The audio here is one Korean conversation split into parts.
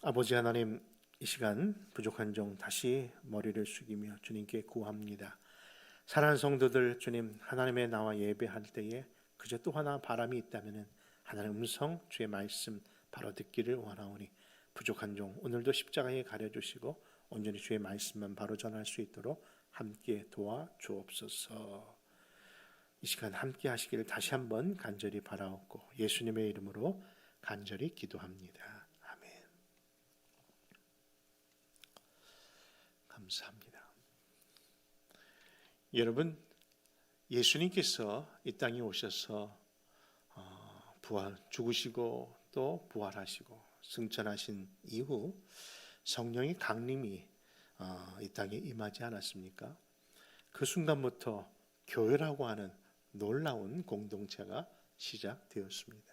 아버지 하나님, 이 시간 부족한 종 다시 머리를 숙이며 주님께 구합니다. 사랑하는 성도들, 주님 하나님의 나와 예배할 때에 그저 또 하나 바람이 있다면 하나님 음성 주의 말씀 바로 듣기를 원하오니 부족한 종 오늘도 십자가에 가려주시고 온전히 주의 말씀만 바로 전할 수 있도록 함께 도와주옵소서. 이 시간 함께 하시기를 다시 한번 간절히 바라옵고 예수님의 이름으로 간절히 기도합니다. 아멘. 감사합니다. 여러분, 예수님께서 이 땅에 오셔서 죽으시고 또 부활하시고 승천하신 이후 성령의 강림이 이 땅에 임하지 않았습니까? 그 순간부터 교회라고 하는 놀라운 공동체가 시작되었습니다.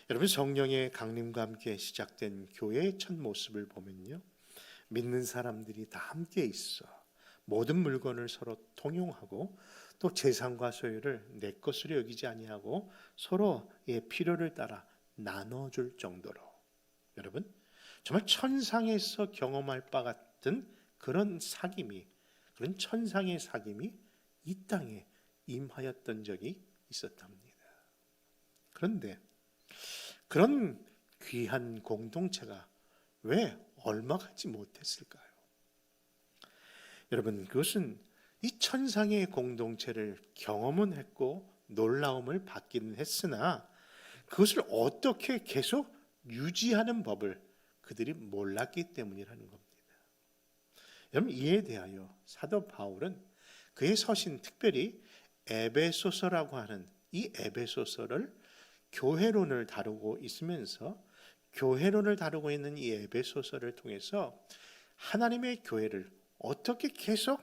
여러분, 성령의 강림과 함께 시작된 교회의 첫 모습을 보면요, 믿는 사람들이 다 함께 있어 모든 물건을 서로 통용하고 또 재산과 소유를 내 것으로 여기지 아니하고 서로의 필요를 따라 나눠줄 정도로, 여러분 정말 천상에서 경험할 바 같은 그런 사귐이, 그런 천상의 사귐이 이 땅에 임하였던 적이 있었답니다. 그런데 그런 귀한 공동체가 왜 얼마 가지 못했을까요? 여러분, 그것은 이 천상의 공동체를 경험은 했고 놀라움을 받기는 했으나 그것을 어떻게 계속 유지하는 법을 그들이 몰랐기 때문이라는 겁니다. 여러분, 이에 대하여 사도 바울은 그의 서신, 특별히 에베소서라고 하는 이 에베소서를 교회론을 다루고 있으면서 교회론을 다루고 있는 이 에베소서를 통해서 하나님의 교회를 어떻게 계속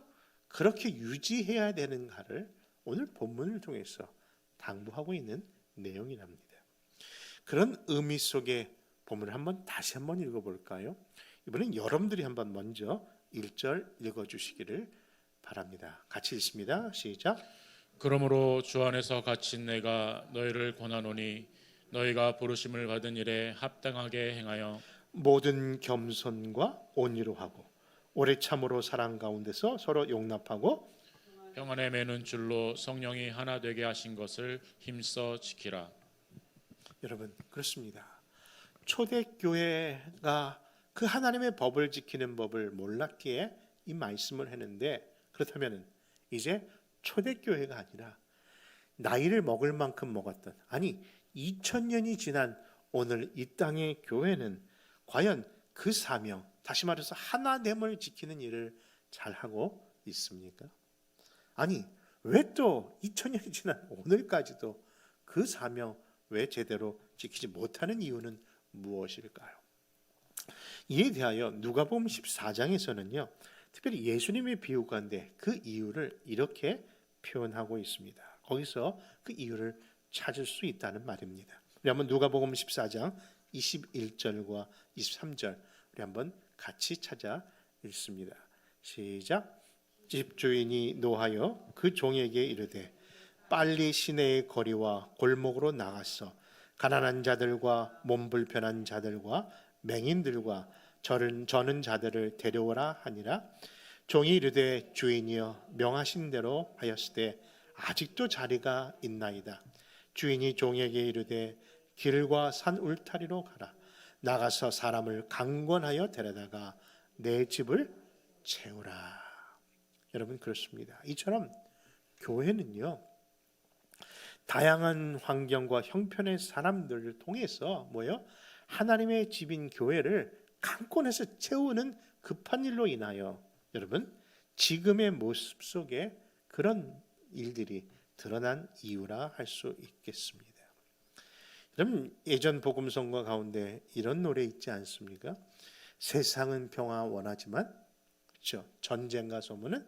그렇게 유지해야 되는가를 오늘 본문을 통해서 당부하고 있는 내용이랍니다. 그런 의미 속의 본문을 다시 한번 읽어볼까요? 이번엔 여러분들이 한번 먼저 1절 읽어주시기를 바랍니다. 같이 읽습니다. 시작. 그러므로 주 안에서 갇힌 내가 너희를 권하노니 너희가 부르심을 받은 일에 합당하게 행하여 모든 겸손과 온유로 하고 오래 참으로 사랑 가운데서 서로 용납하고 평안에 매는 줄로 성령이 하나 되게 하신 것을 힘써 지키라. 여러분, 그렇습니다. 초대교회가 그 하나님의 법을 지키는 법을 몰랐기에 이 말씀을 했는데, 그렇다면 이제 초대교회가 아니라 나이를 먹을 만큼 먹었던, 아니 2000년이 지난 오늘 이 땅의 교회는 과연 그 사명, 다시 말해서 하나됨을 지키는 일을 잘하고 있습니까? 아니, 왜 또 2000년이 지난 오늘까지도 그 사명 왜 제대로 지키지 못하는 이유는 무엇일까요? 이에 대하여 누가복음 14장에서는요, 특별히 예수님의 비유 가운데 그 이유를 이렇게 표현하고 있습니다. 거기서 그 이유를 찾을 수 있다는 말입니다. 우리 한번 누가복음 14장 21절과 23절 우리 한번 같이 찾아 읽습니다. 시작. 집주인이 노하여 그 종에게 이르되 빨리 시내의 거리와 골목으로 나가서 가난한 자들과 몸 불편한 자들과 맹인들과 저는 자들을 데려오라 하니라. 종이 이르되 주인이여 명하신 대로 하였으되 아직도 자리가 있나이다. 주인이 종에게 이르되 길과 산 울타리로 가라. 나가서 사람을 강권하여 데려다가 내 집을 채우라. 여러분, 그렇습니다. 이처럼 교회는요, 다양한 환경과 형편의 사람들을 통해서 하나님의 집인 교회를 강권해서 채우는 급한 일로 인하여 여러분, 지금의 모습 속에 그런 일들이 드러난 이유라 할 수 있겠습니다. 여러분, 예전 복음성가 가운데 이런 노래 있지 않습니까? 세상은 평화 원하지만, 그렇죠, 전쟁과 소문은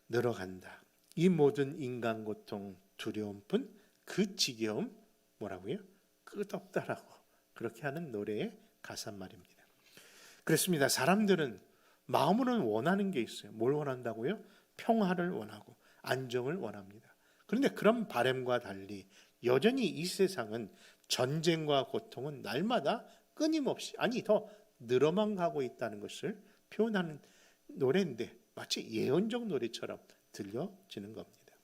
늘어간다. 이 모든 인간 고통 두려움뿐 그 지겨움 뭐라고요? 끝없다라고 그렇게 하는 노래의 가사 말입니다. 그렇습니다. 사람들은 마음으로는 원하는 게 있어요. 뭘 원한다고요? 평화를 원하고 안정을 원합니다. 그런데 그런 바람과 달리 여전히 이 세상은 전쟁과 고통은 날마다 끊임없이 더 늘어만 가고 있다는 것을 표현하는 노래인데 마치 예언적 노래처럼 들려지는 겁니다.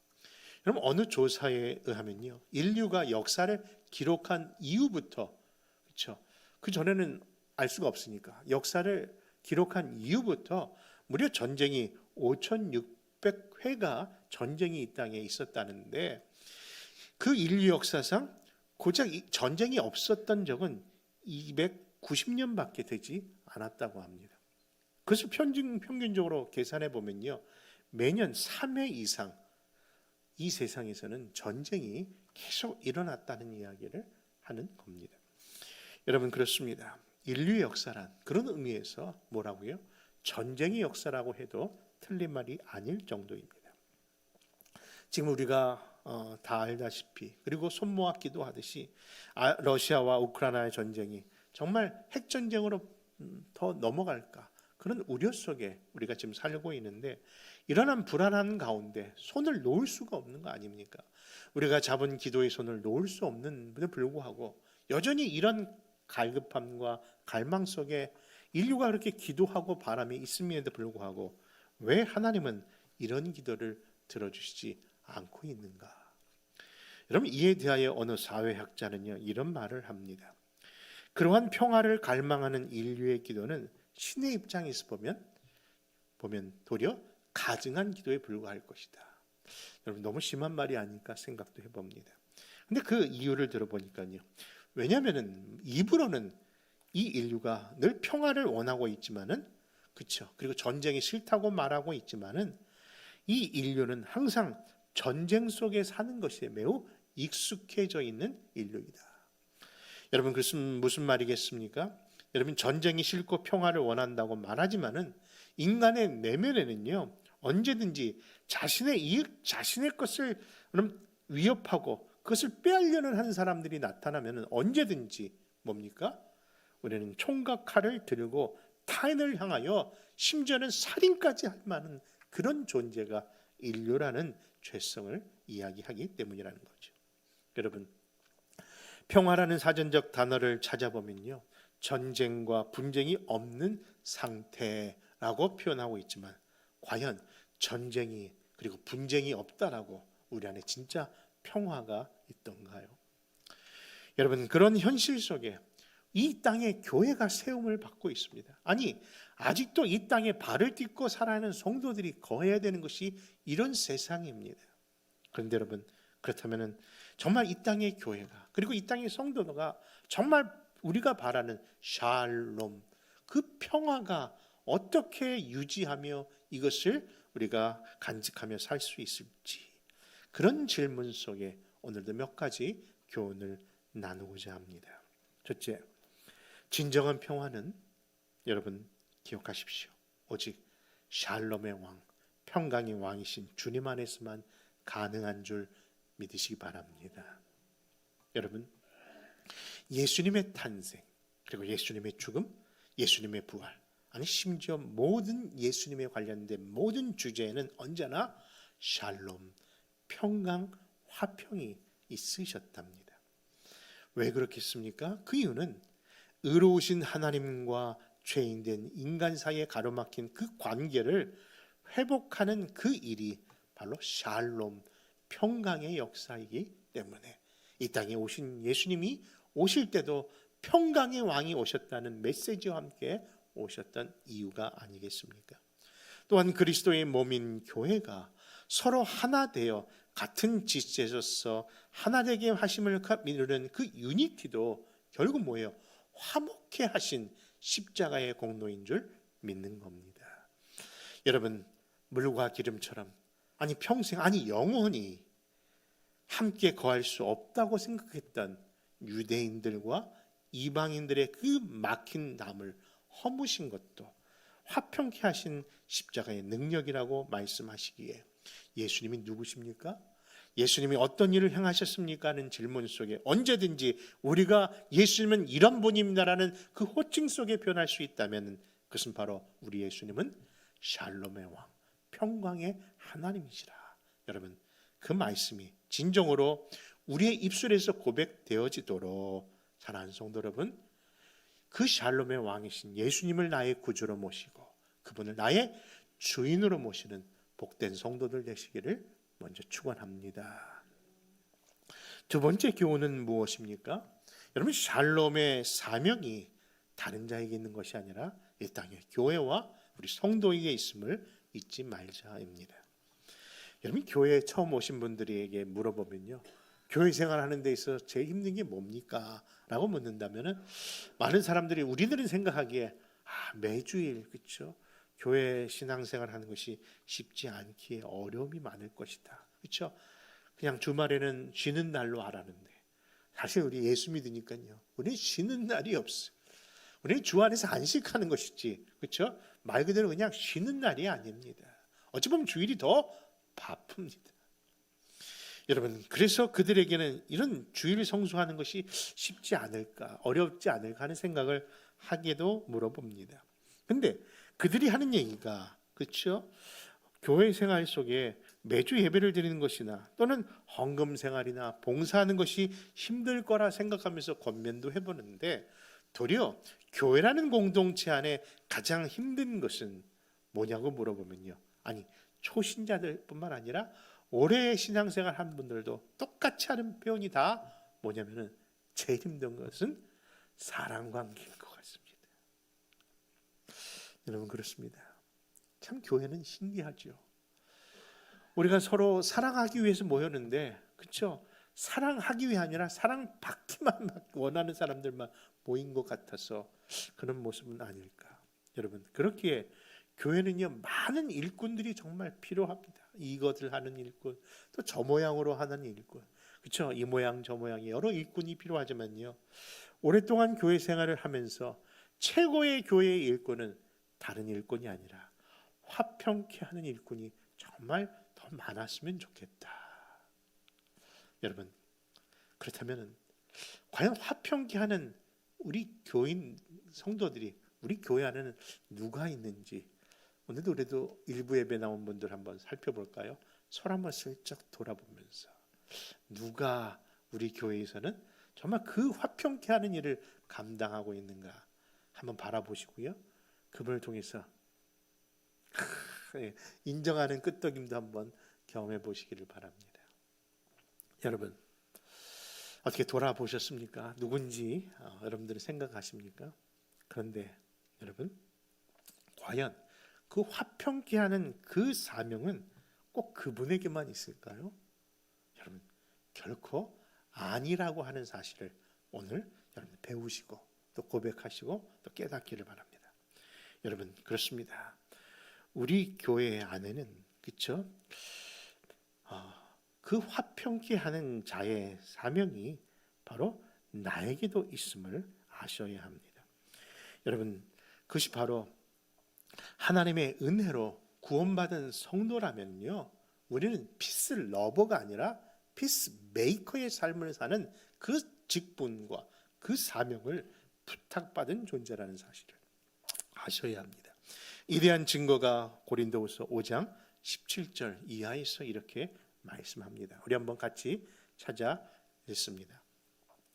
여러분 어느 조사에 의하면요, 인류가 역사를 기록한 이후부터, 그렇죠? 그 전에는 알 수가 없으니까 역사를 기록한 이후부터 무려 전쟁이 5,600회가 전쟁이 이 땅에 있었다는데, 그 인류 역사상 고작 전쟁이 없었던 적은 290년밖에 되지 않았다고 합니다. 그것을 평균적으로 계산해 보면요, 매년 3회 이상 이 세상에서는 전쟁이 계속 일어났다는 이야기를 하는 겁니다. 여러분 그렇습니다. 인류의 역사란 그런 의미에서 뭐라고요? 전쟁의 역사라고 해도 틀린 말이 아닐 정도입니다. 지금 우리가 다 알다시피, 그리고 손모아 기도하듯이 러시아와 우크라이나의 전쟁이 정말 핵전쟁으로 더 넘어갈까, 그런 우려 속에 우리가 지금 살고 있는데, 이러한 불안한 가운데 손을 놓을 수가 없는 거 아닙니까? 우리가 잡은 기도의 손을 놓을 수 없는데도 불구하고 여전히 이런 갈급함과 갈망 속에 인류가 그렇게 기도하고 바람이 있음에도 불구하고 왜 하나님은 이런 기도를 들어주시지 않고 있는가? 여러분 이에 대하여 어느 사회학자는요 이런 말을 합니다. 그러한 평화를 갈망하는 인류의 기도는 신의 입장에서 보면 도리어 가증한 기도에 불과할 것이다. 여러분 너무 심한 말이 아닐까 생각도 해봅니다. 근데 그 이유를 들어보니까요, 왜냐하면 입으로는 이 인류가 늘 평화를 원하고 있지만은, 그렇죠, 그리고 전쟁이 싫다고 말하고 있지만은 이 인류는 항상 전쟁 속에 사는 것에 매우 익숙해져 있는 인류이다. 여러분 그것은 무슨 말이겠습니까? 여러분 전쟁이 싫고 평화를 원한다고 말하지만은 인간의 내면에는요 언제든지 자신의 이익, 자신의 것을 위협하고 그것을 빼앗려는 하는 사람들이 나타나면 언제든지 뭡니까? 우리는 총과 칼을 들고 타인을 향하여 심지어는 살인까지 할 만한 그런 존재가 인류라는 죄성을 이야기하기 때문이라는 거죠. 여러분 평화라는 사전적 단어를 찾아보면요, 전쟁과 분쟁이 없는 상태라고 표현하고 있지만 과연 전쟁이 그리고 분쟁이 없다라고 우리 안에 진짜 평화가 있던가요? 여러분 그런 현실 속에 이 땅에 교회가 세움을 받고 있습니다. 아니 아직도 이 땅에 발을 딛고 살아가는 성도들이 거해야 되는 것이 이런 세상입니다. 그런데 여러분 그렇다면 정말 이 땅의 교회가, 그리고 이 땅의 성도가 정말 우리가 바라는 샬롬, 그 평화가 어떻게 유지하며 이것을 우리가 간직하며 살 수 있을지, 그런 질문 속에 오늘도 몇 가지 교훈을 나누고자 합니다. 첫째, 진정한 평화는 여러분 기억하십시오. 오직 샬롬의 왕, 평강의 왕이신 주님 안에서만 가능한 줄 믿으시기 바랍니다. 여러분 예수님의 탄생, 그리고 예수님의 죽음, 예수님의 부활, 아니 심지어 모든 예수님에 관련된 모든 주제에는 언제나 샬롬, 평강, 화평이 있으셨답니다. 왜 그렇겠습니까? 그 이유는 의로우신 하나님과 죄인된 인간 사이에 가로막힌 그 관계를 회복하는 그 일이 바로 샬롬, 평강의 역사이기 때문에 이 땅에 오신 예수님이 오실 때도 평강의 왕이 오셨다는 메시지와 함께 오셨던 이유가 아니겠습니까? 또한 그리스도의 몸인 교회가 서로 하나 되어 같은 지체로서 하나 되게 하심을 이루는 그 유니티도 결국 뭐예요? 화목해 하신 십자가의 공로인 줄 믿는 겁니다. 여러분 물과 기름처럼, 아니 평생, 아니 영원히 함께 거할 수 없다고 생각했던 유대인들과 이방인들의 그 막힌 담을 허무신 것도 화평케 하신 십자가의 능력이라고 말씀하시기에 예수님이 누구십니까? 예수님이 어떤 일을 행하셨습니까? 하는 질문 속에 언제든지 우리가 예수님은 이런 분입니다라는 그 호칭 속에 변할 수 있다면 그것은 바로 우리 예수님은 샬롬의 왕, 평강의 하나님이시라. 여러분 그 말씀이 진정으로 우리의 입술에서 고백되어지도록, 사랑하는 성도 여러분, 그 샬롬의 왕이신 예수님을 나의 구주로 모시고 그분을 나의 주인으로 모시는 복된 성도들 되시기를 먼저 축원합니다. 두 번째 교훈은 무엇입니까? 여러분, 샬롬의 사명이 다른 자에게 있는 것이 아니라 이 땅의 교회와 우리 성도에게 있음을 잊지 말자입니다. 여러분, 교회에 처음 오신 분들에게 물어보면요, 교회 생활하는 데 있어서 제일 힘든 게 뭡니까? 라고 묻는다면 많은 사람들이, 우리들은 생각하기에 매주일, 그렇죠? 교회 신앙생활하는 것이 쉽지 않기에 어려움이 많을 것이다, 그렇죠? 그냥 주말에는 쉬는 날로 알았는데 사실 우리 예수 믿으니까요, 우리는 쉬는 날이 없어요. 우리는 주 안에서 안식하는 것이지, 그렇죠? 말 그대로 그냥 쉬는 날이 아닙니다. 어찌 보면 주일이 더 바쁩니다. 여러분, 그래서 그들에게는 이런 주일 성수하는 것이 쉽지 않을까, 어렵지 않을까 하는 생각을 하게도 물어봅니다. 근데 그들이 하는 얘기가, 그렇죠? 교회 생활 속에 매주 예배를 드리는 것이나 또는 헌금 생활이나 봉사하는 것이 힘들 거라 생각하면서 권면도 해보는데, 도리어 교회라는 공동체 안에 가장 힘든 것은 뭐냐고 물어보면요, 아니, 초신자들뿐만 아니라 오래 신앙생활 한 분들도 똑같이 하는 표현이 다 뭐냐면은, 제일 힘든 것은 사랑 관계인 것 같습니다. 여러분, 그렇습니다. 참 교회는 신기하죠. 우리가 서로 사랑하기 위해서 모였는데, 그렇죠? 사랑하기 위해 아니라 사랑받기만 원하는 사람들만 모인 것 같아서 그런 모습은 아닐까. 여러분, 그렇기에 교회는요, 많은 일꾼들이 정말 필요합니다. 이것을 하는 일꾼, 또 저 모양으로 하는 일꾼, 그렇죠? 이 모양 저 모양의 여러 일꾼이 필요하지만요, 오랫동안 교회 생활을 하면서 최고의 교회의 일꾼은 다른 일꾼이 아니라 화평케 하는 일꾼이 정말 더 많았으면 좋겠다. 여러분, 그렇다면 과연 화평케 하는 우리 교인 성도들이 우리 교회 안에는 누가 있는지, 오늘도 우리도 일부 예배 나온 분들 한번 살펴볼까요? 서로 한번 슬쩍 돌아보면서 누가 우리 교회에서는 정말 그 화평케 하는 일을 감당하고 있는가 한번 바라보시고요, 그분을 통해서 인정하는 끄떡임도 한번 경험해 보시기를 바랍니다. 여러분, 어떻게 돌아보셨습니까? 누군지 여러분들은 생각하십니까? 그런데 여러분, 과연 그 화평케 하는 그 사명은 꼭 그분에게만 있을까요? 여러분, 결코 아니라고 하는 사실을 오늘 여러분 배우시고 또 고백하시고 또 깨닫기를 바랍니다. 여러분, 그렇습니다. 우리 교회 안에는, 그렇죠? 그 화평케 하는 자의 사명이 바로 나에게도 있음을 아셔야 합니다. 여러분, 그것이 바로 하나님의 은혜로 구원받은 성도라면요, 우리는 피스 러버가 아니라 피스 메이커의 삶을 사는 그 직분과 그 사명을 부탁받은 존재라는 사실을 아셔야 합니다. 이러한 증거가 고린도후서 5장 17절 이하에서 이렇게 말씀합니다. 우리 한번 같이 찾아 읽습니다.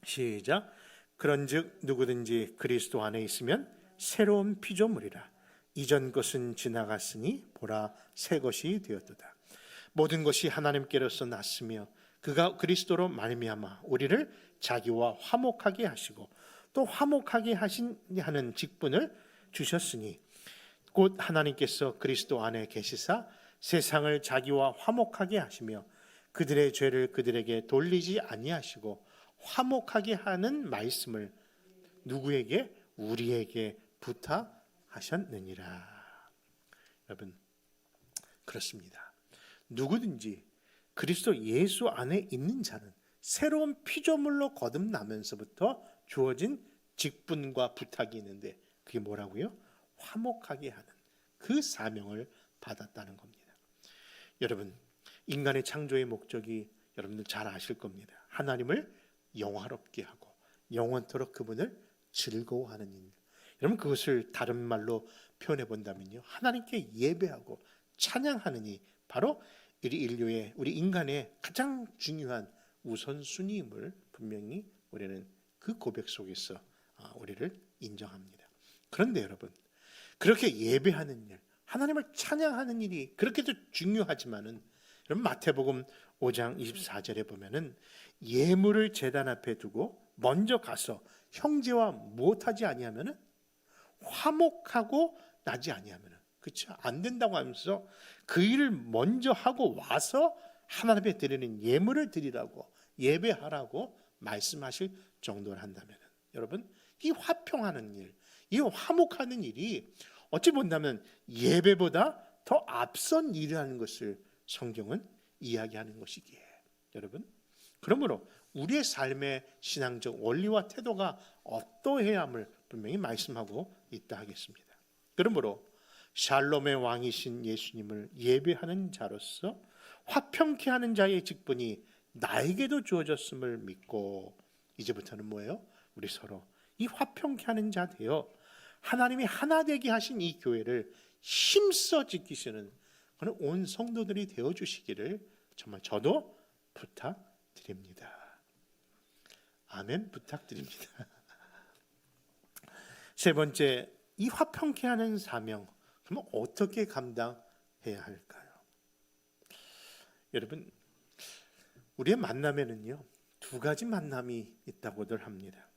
시작. 그런즉 누구든지 그리스도 안에 있으면 새로운 피조물이라. 이전 것은 지나갔으니 보라 새 것이 되었도다. 모든 것이 하나님께로서 났으며 그가 그리스도로 말미암아 우리를 자기와 화목하게 하시고 또 화목하게 하는 직분을 주셨으니 곧 하나님께서 그리스도 안에 계시사 세상을 자기와 화목하게 하시며 그들의 죄를 그들에게 돌리지 아니하시고 화목하게 하는 말씀을 누구에게? 우리에게 부탁하셨느니라. 여러분, 그렇습니다. 누구든지 그리스도 예수 안에 있는 자는 새로운 피조물로 거듭나면서부터 주어진 직분과 부탁이 있는데, 그게 뭐라고요? 화목하게 하는 그 사명을 받았다는 겁니다. 여러분, 인간의 창조의 목적이 여러분들 잘 아실 겁니다. 하나님을 영화롭게 하고 영원토록 그분을 즐거워하는 일. 여러분, 그것을 다른 말로 표현해 본다면요, 하나님께 예배하고 찬양하는 이 바로 우리 인류의, 우리 인간의 가장 중요한 우선순위임을 분명히 우리는 그 고백 속에서 우리를 인정합니다. 그런데 여러분, 그렇게 예배하는 일, 하나님을 찬양하는 일이 그렇게도 중요하지만은, 여러분 마태복음 5장 24절에 보면은 예물을 제단 앞에 두고 먼저 가서 형제와 무엇하지 아니하면은 화목하고 나지 아니하면은, 그렇죠? 안 된다고 하면서 그 일을 먼저 하고 와서 하나님 앞에 드리는 예물을 드리라고, 예배하라고 말씀하실 정도를 한다면은, 여러분 이 화평하는 일, 이 화목하는 일이 어찌 본다면 예배보다 더 앞선 일이라는 것을 성경은 이야기하는 것이기에, 여러분 그러므로 우리의 삶의 신앙적 원리와 태도가 어떠해야 함을 분명히 말씀하고 있다 하겠습니다. 그러므로 샬롬의 왕이신 예수님을 예배하는 자로서 화평케 하는 자의 직분이 나에게도 주어졌음을 믿고, 이제부터는 뭐예요? 우리 서로 이 화평케 하는 자 되어 하나님이 하나 되게 하신 이 교회를 힘써 지키시는 그런 온 성도들이 되어 주시기를 정말 저도 부탁드립니다. 아멘. 부탁드립니다. 세 번째, 이 화평케 하는 사명, 그러면 어떻게 감당해야 할까요? 여러분, 우리의 만남에는요 두 가지 만남이 있다고들 합니다.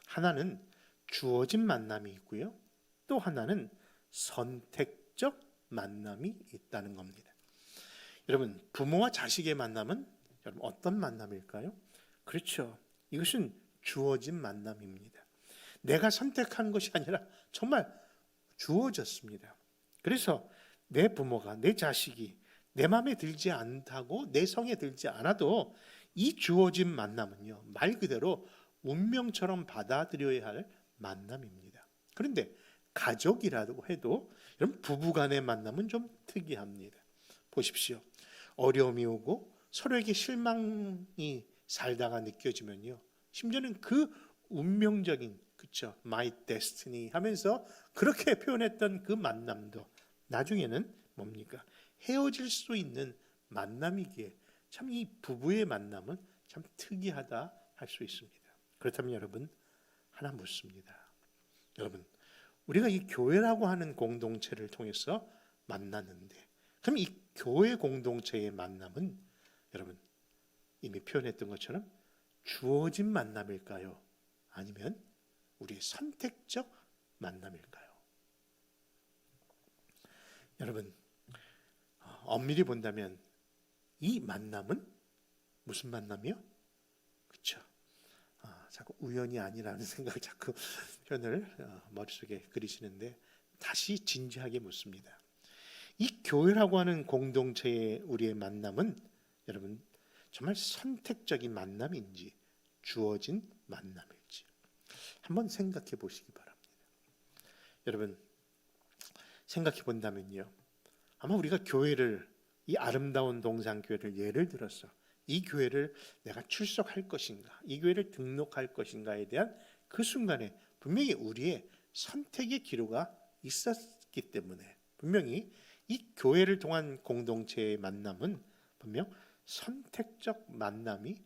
하나는 주어진 만남이 있고요, 또 하나는 선택적 만남이 있다는 겁니다. 여러분, 부모와 자식의 만남은 여러분 어떤 만남일까요? 그렇죠. 이것은 주어진 만남입니다. 내가 선택한 것이 아니라 정말 주어졌습니다. 그래서 내 부모가, 내 자식이 내 마음에 들지 않다고, 내 성에 들지 않아도 이 주어진 만남은요 말 그대로 운명처럼 받아들여야 할 만남입니다. 그런데 가족이라고 해도 여러분 부부간의 만남은 좀 특이합니다. 보십시오. 어려움이 오고 서로에게 실망이 살다가 느껴지면요, 심지어는 그 운명적인, 그렇죠, my destiny 하면서 그렇게 표현했던 그 만남도 나중에는 뭡니까? 헤어질 수 있는 만남이기에 참 이 부부의 만남은 참 특이하다 할 수 있습니다. 그렇다면 여러분 하나 묻습니다. 여러분, 우리가 이 교회라고 하는 공동체를 통해서 만났는데, 그럼 이 교회 공동체의 만남은 여러분 이미 표현했던 것처럼 주어진 만남일까요? 아니면 우리의 선택적 만남일까요? 여러분, 엄밀히 본다면 이 만남은 무슨 만남이요? 그렇죠. 자꾸 우연이 아니라는 생각을 자꾸 표현을 머릿속에 그리시는데, 다시 진지하게 묻습니다. 이 교회라고 하는 공동체의 우리의 만남은 여러분 정말 선택적인 만남인지 주어진 만남일지 한번 생각해 보시기 바랍니다. 여러분 생각해 본다면요, 아마 우리가 교회를, 이 아름다운 동산교회를 예를 들어서 이 교회를 내가 출석할 것인가, 이 교회를 등록할 것인가에 대한 그 순간에 분명히 우리의 선택의 기로가 있었기 때문에 분명히 이 교회를 통한 공동체의 만남은 분명 선택적 만남이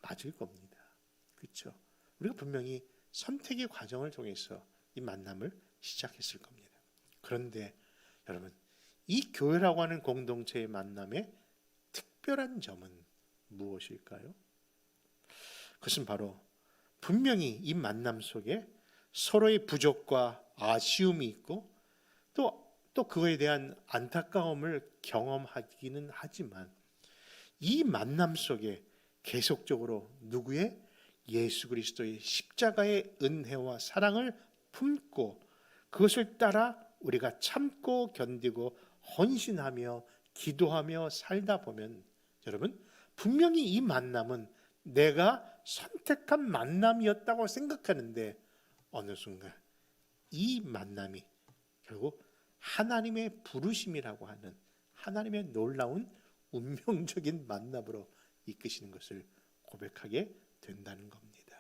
맞을 겁니다. 그렇죠? 우리가 분명히 선택의 과정을 통해서 이 만남을 시작했을 겁니다. 그런데 여러분, 이 교회라고 하는 공동체의 만남의 특별한 점은 무엇일까요? 그것은 바로 분명히 이 만남 속에 서로의 부족과 아쉬움이 있고 또 그거에 대한 안타까움을 경험하기는 하지만, 이 만남 속에 계속적으로 누구의? 예수 그리스도의 십자가의 은혜와 사랑을 품고 그것을 따라 우리가 참고 견디고 헌신하며 기도하며 살다 보면 여러분 분명히 이 만남은 내가 선택한 만남이었다고 생각하는데, 어느 순간 이 만남이 결국 하나님의 부르심이라고 하는 하나님의 놀라운 운명적인 만남으로 이끄시는 것을 고백하게 된다는 겁니다.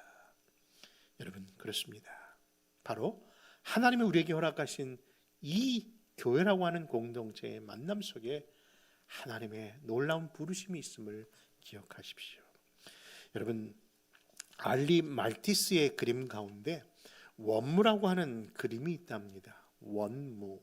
여러분 그렇습니다. 바로 하나님이 우리에게 허락하신 이 교회라고 하는 공동체의 만남 속에 하나님의 놀라운 부르심이 있음을 기억하십시오. 여러분, 알리 말티스의 그림 가운데 원무라고 하는 그림이 있답니다. 원무.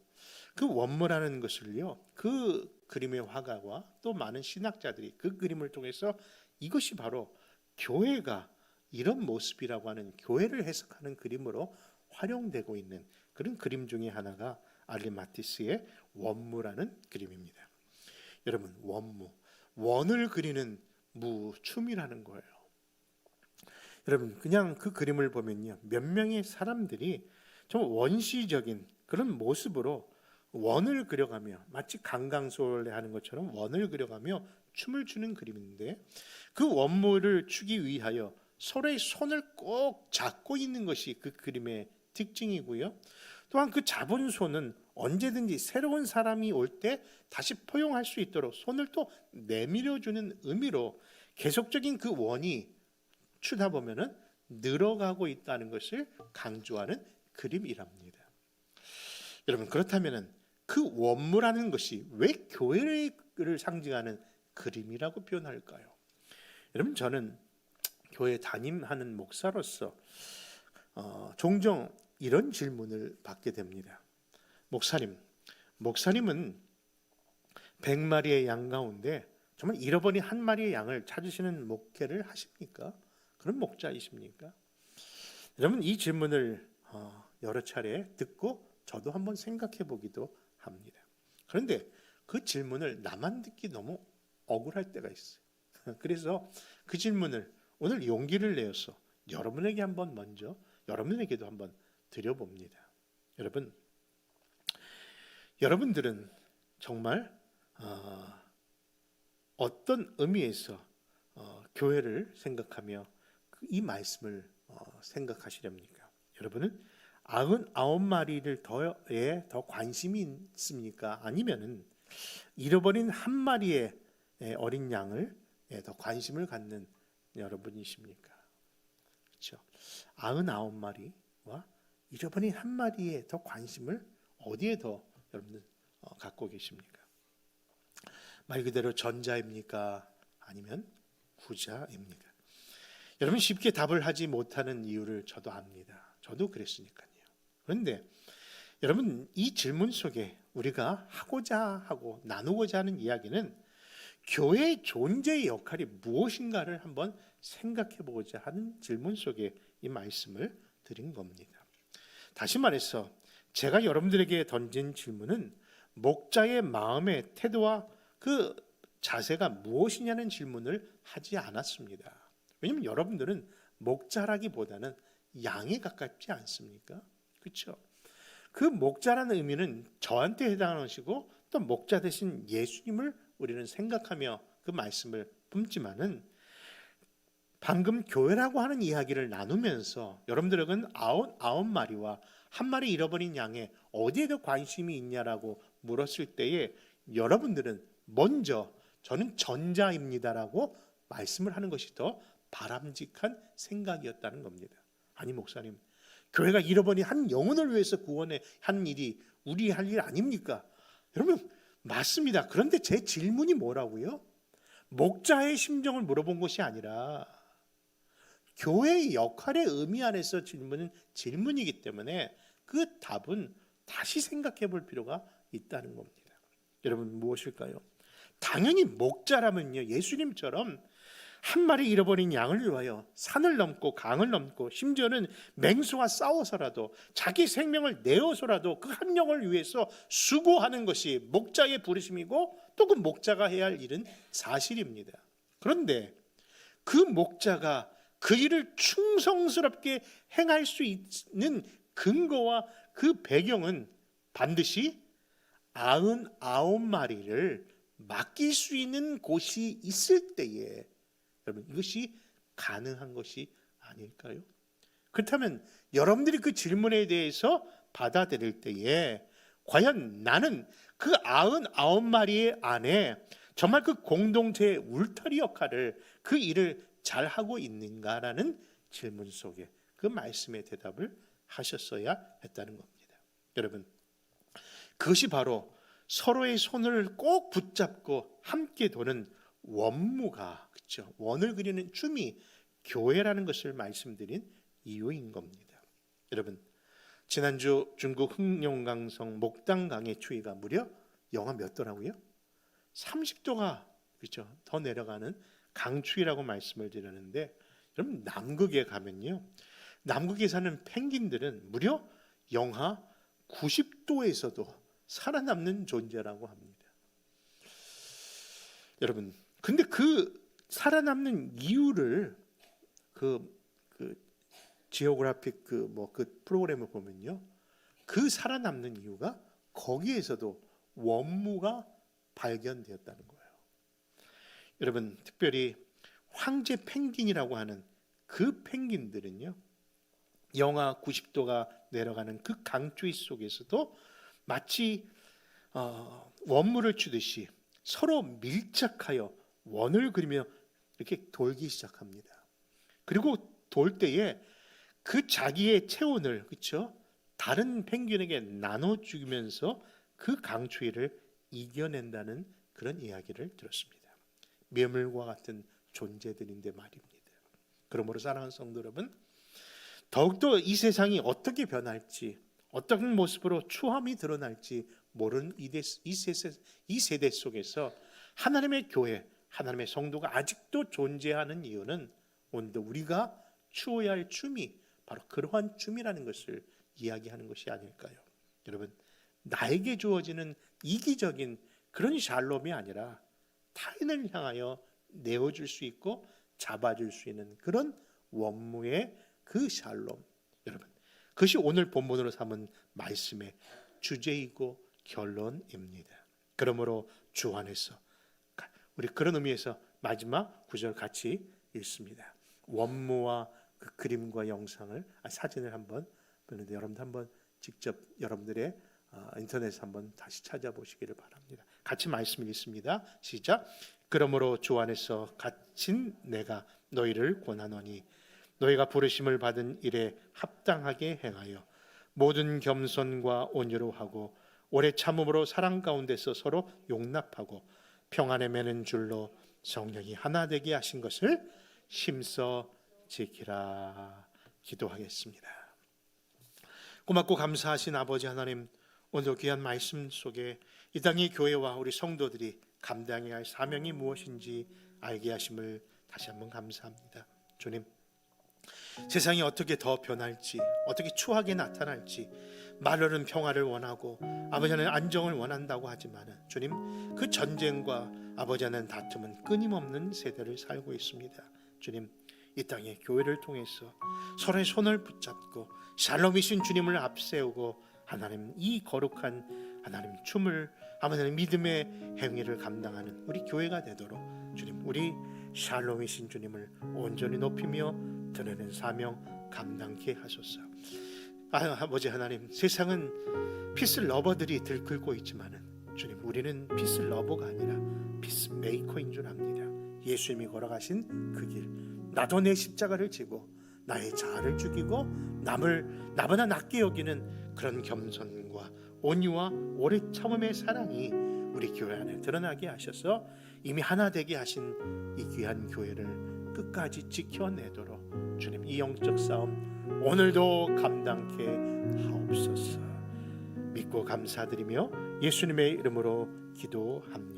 그 원무라는 것을요, 그 그림의 화가와 또 많은 신학자들이 그 그림을 통해서 이것이 바로 교회가 이런 모습이라고 하는, 교회를 해석하는 그림으로 활용되고 있는 그런 그림 중에 하나가 알레마티스의 원무라는 그림입니다. 여러분, 원무, 원을 그리는 춤이라는 거예요. 여러분, 그냥 그 그림을 보면요, 몇 명의 사람들이 좀 원시적인 그런 모습으로 원을 그려가며, 마치 강강솔래 하는 것처럼 원을 그려가며 춤을 추는 그림인데, 그 원무를 추기 위하여 서로의 손을 꼭 잡고 있는 것이 그 그림의 특징이고요. 또한 그 잡은 손은 언제든지 새로운 사람이 올 때 다시 포용할 수 있도록 손을 또 내밀어주는 의미로 계속적인 그 원이 추다 보면은 늘어가고 있다는 것을 강조하는 그림이랍니다. 여러분, 그렇다면은 그 원무라는 것이 왜 교회를 상징하는 그림이라고 표현할까요? 여러분, 저는 교회 담임하는 목사로서 종종 이런 질문을 받게 됩니다. 목사님은 100마리의 양 가운데 정말 잃어버린 한 마리의 양을 찾으시는 목회를 하십니까? 그런 목자이십니까? 여러분, 이 질문을 여러 차례 듣고 저도 한번 생각해 보기도 합니다. 그런데 그 질문을 나만 듣기 너무 억울할 때가 있어요. 그래서 그 질문을 오늘 용기를 내어서 여러분에게 한번 먼저, 여러분에게도 한번 드려봅니다. 여러분들은 정말 어떤 의미에서 교회를 생각하며 이 말씀을 생각하시렵니까? 여러분은 99마리를 더에 더 관심이 있습니까? 아니면은 잃어버린 한 마리의 어린 양을 더 관심을 갖는 여러분이십니까? 그렇죠? 99마리와 잃어버린 한 마리에 더 관심을 어디에 더 여러분들 갖고 계십니까? 말 그대로 전자입니까? 아니면 후자입니까? 여러분, 쉽게 답을 하지 못하는 이유를 저도 압니다. 저도 그랬으니까요. 그런데 여러분, 이 질문 속에 우리가 하고자 하고 나누고자 하는 이야기는 교회의 존재의 역할이 무엇인가를 한번 생각해 보고자 하는 질문 속에 이 말씀을 드린 겁니다. 다시 말해서 제가 여러분들에게 던진 질문은 목자의 마음의 태도와 그 자세가 무엇이냐는 질문을 하지 않았습니다. 왜냐하면 여러분들은 목자라기보다는 양에 가깝지 않습니까? 그렇죠? 그 목자라는 의미는 저한테 해당하는 것이고, 또 목자 대신 예수님을 우리는 생각하며 그 말씀을 품지만은, 방금 교회라고 하는 이야기를 나누면서 여러분들은 99마리와 한 마리 잃어버린 양에 어디에 더 관심이 있냐라고 물었을 때에 여러분들은 먼저 저는 전자입니다라고 말씀을 하는 것이 더 바람직한 생각이었다는 겁니다. 아니 목사님, 교회가 잃어버린 한 영혼을 위해서 구원해 한 일이 우리 할 일 아닙니까? 여러분, 맞습니다. 그런데 제 질문이 뭐라고요? 목자의 심정을 물어본 것이 아니라 교회의 역할의 의미 안에서 질문은 질문이기 때문에 그 답은 다시 생각해 볼 필요가 있다는 겁니다. 여러분, 무엇일까요? 당연히 목자라면요, 예수님처럼 한 마리 잃어버린 양을 위하여 산을 넘고 강을 넘고 심지어는 맹수와 싸워서라도 자기 생명을 내어서라도 그 한 영을 위해서 수고하는 것이 목자의 부르심이고, 또 그 목자가 해야 할 일은 사실입니다. 그런데 그 목자가 그 일을 충성스럽게 행할 수 있는 근거와 그 배경은 반드시 99마리를 맡길 수 있는 곳이 있을 때에, 여러분, 이것이 가능한 것이 아닐까요? 그렇다면 여러분들이 그 질문에 대해서 받아들일 때에 과연 나는 그 99마리의 안에 정말 그 공동체의 울타리 역할을, 그 일을 잘하고 있는가라는 질문 속에 그 말씀의 대답을 하셨어야 했다는 겁니다. 여러분, 그것이 바로 서로의 손을 꼭 붙잡고 함께 도는 원무가, 그렇죠? 원을 그리는 춤이 교회라는 것을 말씀드린 이유인 겁니다. 여러분, 지난주 중국 흑룡강성 목당강의 추위가 무려 영하 몇 도라고요? 30도가 그렇죠. 더 내려가는 강추위라고 말씀을 드렸는데, 여러분 남극에 가면요, 남극에 사는 펭귄들은 무려 영하 90도에서도 살아남는 존재라고 합니다. 여러분, 근데 그 살아남는 이유를 그 지오그래픽 그 프로그램을 보면요, 그 살아남는 이유가 거기에서도 원무가 발견되었다는 거예요. 여러분, 특별히 황제 펭귄이라고 하는 그 펭귄들은요, 영하 90도가 내려가는 그 강추위 속에서도 마치 원물을 추듯이 서로 밀착하여 원을 그리며 이렇게 돌기 시작합니다. 그리고 돌 때에 그 자기의 체온을, 그렇죠, 다른 펭귄에게 나눠주면서 그 강추위를 이겨낸다는 그런 이야기를 들었습니다. 매물과 같은 존재들인데 말입니다. 그러므로 사랑하는 성도 여러분, 더욱더 이 세상이 어떻게 변할지, 어떤 모습으로 추함이 드러날지 모르는 이 세대 속에서 하나님의 교회, 하나님의 성도가 아직도 존재하는 이유는 오늘도 우리가 추어야 할 춤이 바로 그러한 춤이라는 것을 이야기하는 것이 아닐까요? 여러분, 나에게 주어지는 이기적인 그런 샬롬이 아니라 타인을 향하여 내어줄 수 있고 잡아줄 수 있는 그런 원무의 그 샬롬, 여러분, 그것이 오늘 본문으로 삼은 말씀의 주제이고 결론입니다. 그러므로 주 안에서, 우리 그런 의미에서 마지막 구절 같이 읽습니다. 원무와 그 그림과 영상을, 사진을 한번 보는데 여러분들 한번 직접 여러분들의 인터넷에 한번 다시 찾아보시기를 바랍니다. 같이 말씀 읽습니다. 시작. 그러므로 주 안에서 갇힌 내가 너희를 권하노니 너희가 부르심을 받은 일에 합당하게 행하여 모든 겸손과 온유로 하고 오래 참음으로 사랑 가운데서 서로 용납하고 평안에 매는 줄로 성령이 하나 되게 하신 것을 힘써 지키라. 기도하겠습니다. 고맙고 감사하신 아버지 하나님, 오늘 귀한 말씀 속에 이 땅의 교회와 우리 성도들이 감당해야 할 사명이 무엇인지 알게 하심을 다시 한번 감사합니다. 주님, 세상이 어떻게 더 변할지, 어떻게 추하게 나타날지, 말로는 평화를 원하고 아버지 하나님 안정을 원한다고 하지만 주님, 그 전쟁과 아버지 하나님 다툼은 끊임없는 세대를 살고 있습니다. 주님, 이 땅의 교회를 통해서 서로의 손을 붙잡고 샬롬이신 주님을 앞세우고 하나님 이 거룩한 하나님 춤을 하나님 믿음의 행위를 감당하는 우리 교회가 되도록 주님, 우리 샬롬이신 주님을 온전히 높이며 드러내는 사명 감당케 하소서. 아버지 하나님, 세상은 피스 러버들이 들끓고 있지만은 주님, 우리는 피스 러버가 아니라 피스 메이커인 줄 압니다. 예수님이 걸어가신 그 길, 나도 내 십자가를 지고 나의 자아를 죽이고 남을 나보다 낮게 여기는 그런 겸손과 온유와 오래 참음의 사랑이 우리 교회 안에 드러나게 하셔서 이미 하나 되게 하신 이 귀한 교회를 끝까지 지켜내도록 주님, 이 영적 싸움 오늘도 감당케 하옵소서. 믿고 감사드리며 예수님의 이름으로 기도합니다.